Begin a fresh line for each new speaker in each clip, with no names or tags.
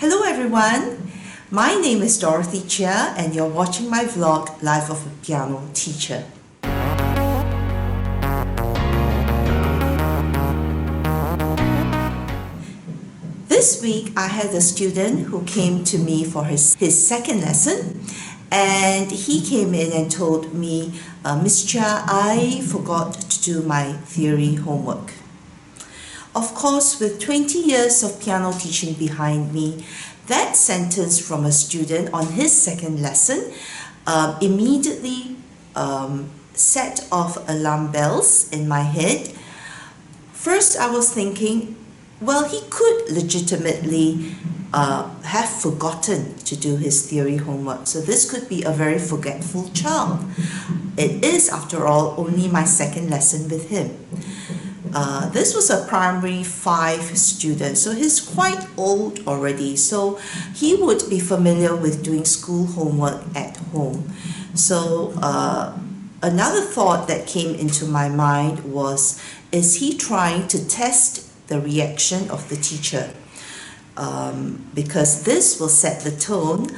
Hello everyone, my name is Dorothychia and you're watching my vlog, Life of a Piano Teacher. This week I had a student who came to me for his second lesson, and he came in and told me, Miss Chia, I forgot to do my theory homework. Of course, with 20 years of piano teaching behind me, that sentence from a student on his second lesson immediately set off alarm bells in my head. First, I was thinking, well, he could legitimately have forgotten to do his theory homework. So this could be a very forgetful child. It is, after all, only my second lesson with him. This was a primary 5 student, so he's quite old already, so he would be familiar with doing school homework at home. So another thought that came into my mind was, is he trying to test the reaction of the teacher? Because this will set the tone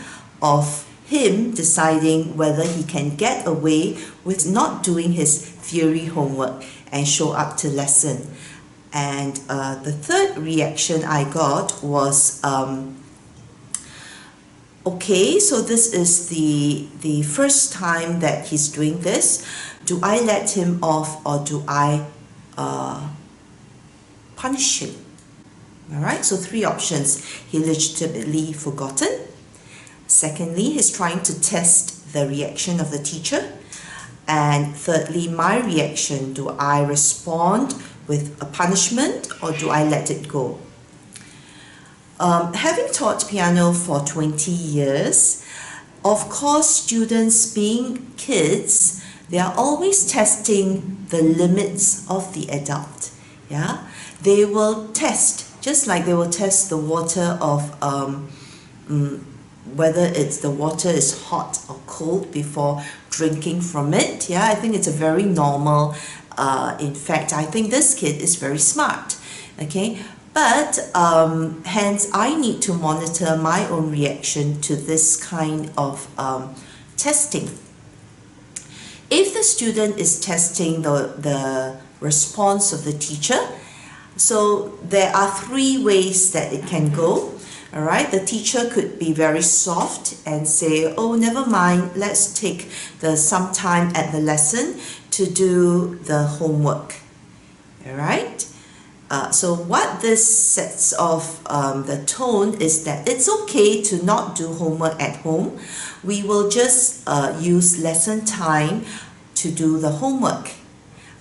of him deciding whether he can get away with not doing his theory homework and show up to lesson. And the third reaction I got was, okay, so this is the first time that he's doing this. Do I let him off or do I punish him? Alright, so 3 options. He legitimately forgotten. Secondly, he's trying to test the reaction of the teacher. And thirdly, my reaction, do I respond with a punishment or do I let it go? Having taught piano for 20 years, of course, students being kids, they are always testing the limits of the adult. Yeah, they will test, just like they will test the water of whether the water is hot or cold before drinking from it. Yeah, I think it's a very normal, in fact, I think this kid is very smart, okay? But hence, I need to monitor my own reaction to this kind of testing. If the student is testing the response of the teacher, so there are 3 ways that it can go. Alright, the teacher could be very soft and say, oh, never mind, let's take some time at the lesson to do the homework. Alright, so what this sets off the tone is that it's okay to not do homework at home. We will just use lesson time to do the homework.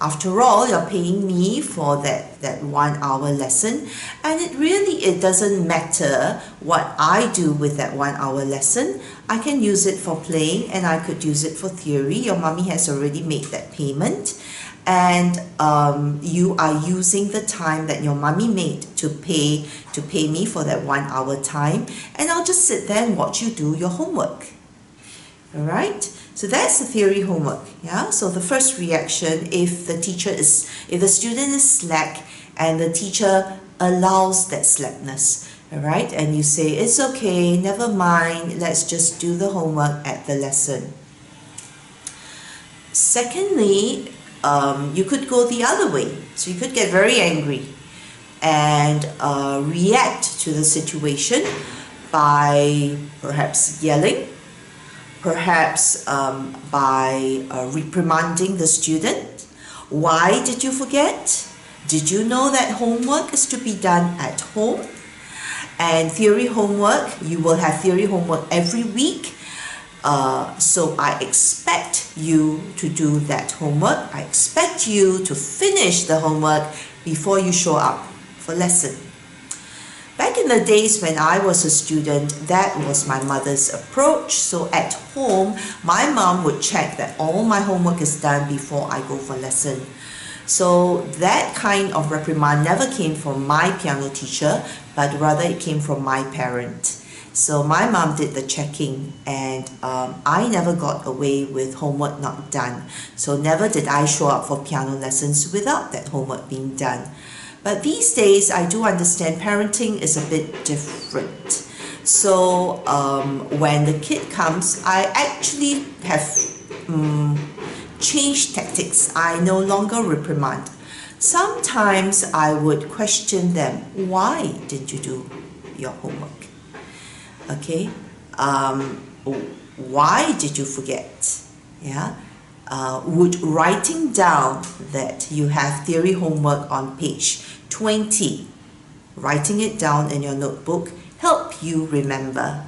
After all, you're paying me for that 1 hour lesson, and it doesn't matter what I do with that 1 hour lesson. I can use it for playing and I could use it for theory. Your mommy has already made that payment, and you are using the time that your mommy made to pay me for that 1 hour time, and I'll just sit there and watch you do your homework. Alright? So that's the theory homework. Yeah. So the first reaction, if the student is slack and the teacher allows that slackness, all right, and you say it's okay, never mind, let's just do the homework at the lesson. Secondly, you could go the other way. So you could get very angry and react to the situation by perhaps yelling, perhaps by reprimanding the student. Why did you forget? Did you know that homework is to be done at home? And theory homework, you will have theory homework every week. So I expect you to do that homework. I expect you to finish the homework before you show up for lesson. Back in the days when I was a student, that was my mother's approach. So at home, my mom would check that all my homework is done before I go for lesson. So that kind of reprimand never came from my piano teacher, but rather it came from my parent. So my mom did the checking, and I never got away with homework not done. So never did I show up for piano lessons without that homework being done. But these days, I do understand parenting is a bit different. So when the kid comes, I actually have changed tactics. I no longer reprimand. Sometimes I would question them, why didn't you do your homework? Okay, why did you forget? Yeah, would writing down that you have theory homework on page 20, writing it down in your notebook, help you remember?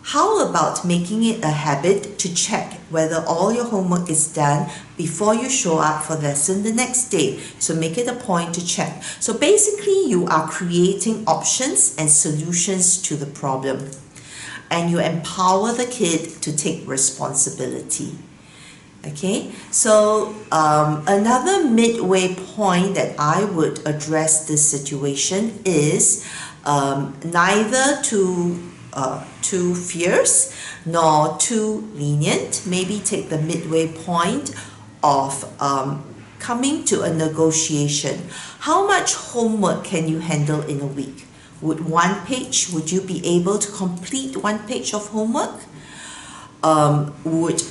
How about making it a habit to check whether all your homework is done before you show up for lesson the next day? So make it a point to check. So basically you are creating options and solutions to the problem, and you empower the kid to take responsibility. Okay, so another midway point that I would address this situation is neither too fierce nor too lenient. Maybe take the midway point of coming to a negotiation. How much homework can you handle in a week? Would you be able to complete 1 page of homework? Would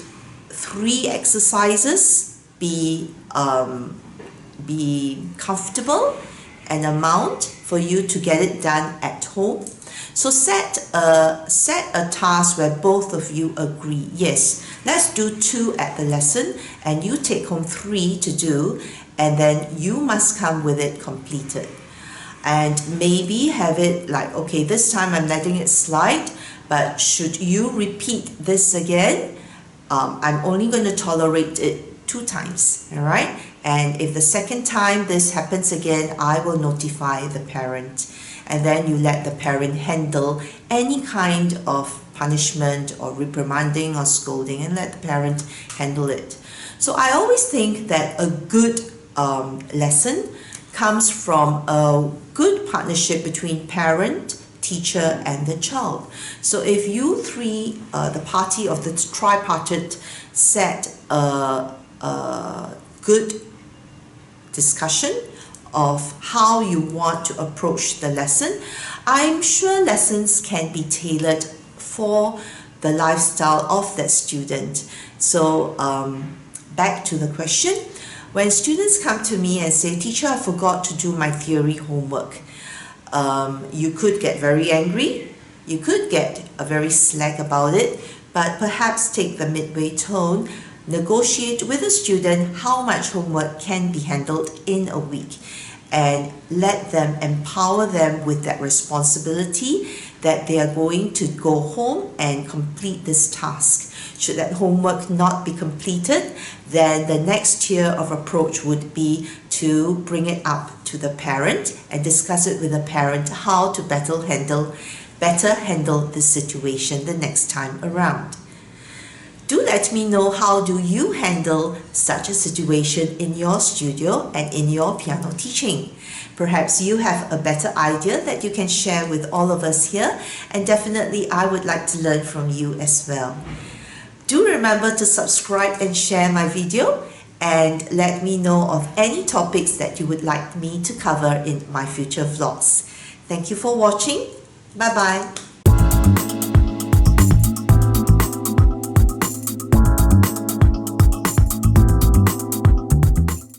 3 exercises be comfortable an amount for you to get it done at home? So set a task where both of you agree, yes, let's do 2 at the lesson and you take home 3 to do, and then you must come with it completed. And maybe have it like, okay, this time I'm letting it slide, but should you repeat this again, I'm only going to tolerate it 2 times, all right? And if the second time this happens again, I will notify the parent. And then you let the parent handle any kind of punishment or reprimanding or scolding, and let the parent handle it. So I always think that a good lesson comes from a good partnership between parent, teacher and the child. So if you three, the party of the tripartite, set a good discussion of how you want to approach the lesson, I'm sure lessons can be tailored for the lifestyle of that student. So back to the question, when students come to me and say, teacher, I forgot to do my theory homework, you could get very angry, you could get very slack about it, but perhaps take the midway tone, negotiate with the student how much homework can be handled in a week, and let them, empower them with that responsibility that they are going to go home and complete this task. Should that homework not be completed, then the next tier of approach would be to bring it up to the parent and discuss it with the parent how to better handle the situation the next time around. Do let me know, how do you handle such a situation in your studio and in your piano teaching? Perhaps you have a better idea that you can share with all of us here, and definitely I would like to learn from you as well. Do remember to subscribe and share my video, and let me know of any topics that you would like me to cover in my future vlogs. Thank you for watching. Bye bye.